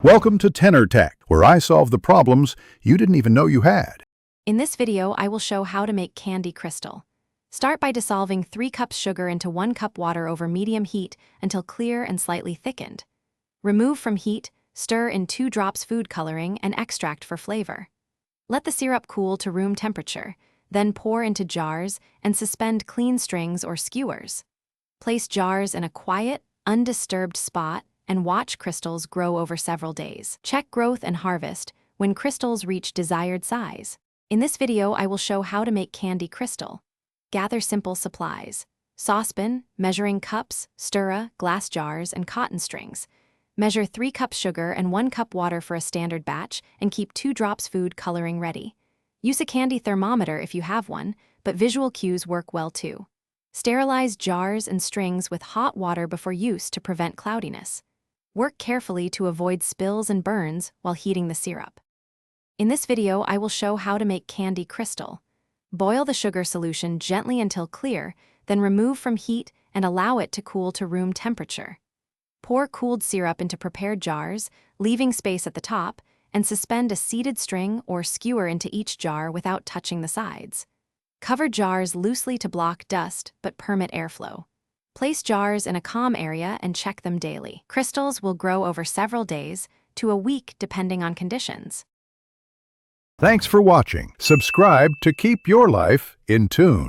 Welcome to Tenor Tech, where I solve the problems you didn't even know you had. In this video, I will show how to make candy crystal. Start by dissolving 3 cups sugar into 1 cup water over medium heat until clear and slightly thickened. Remove from heat, stir in 2 drops food coloring and extract for flavor. Let the syrup cool to room temperature, then pour into jars and suspend clean strings or skewers. Place jars in a quiet, undisturbed spot and watch crystals grow over several days. Check growth and harvest when crystals reach desired size. In this video, I will show how to make candy crystal. Gather simple supplies: saucepan, measuring cups, stirrer, glass jars, and cotton strings. Measure 3 cups sugar and 1 cup water for a standard batch, and keep 2 drops food coloring ready. Use a candy thermometer if you have one, but visual cues work well too. Sterilize jars and strings with hot water before use to prevent cloudiness. Work carefully to avoid spills and burns while heating the syrup. In this video, I will show how to make candy crystal. Boil the sugar solution gently until clear, then remove from heat and allow it to cool to room temperature. Pour cooled syrup into prepared jars, leaving space at the top, and suspend a seated string or skewer into each jar without touching the sides. Cover jars loosely to block dust but permit airflow. Place jars in a calm area and check them daily. Crystals will grow over several days to a week depending on conditions. Thanks for watching. Subscribe to keep your life in tune.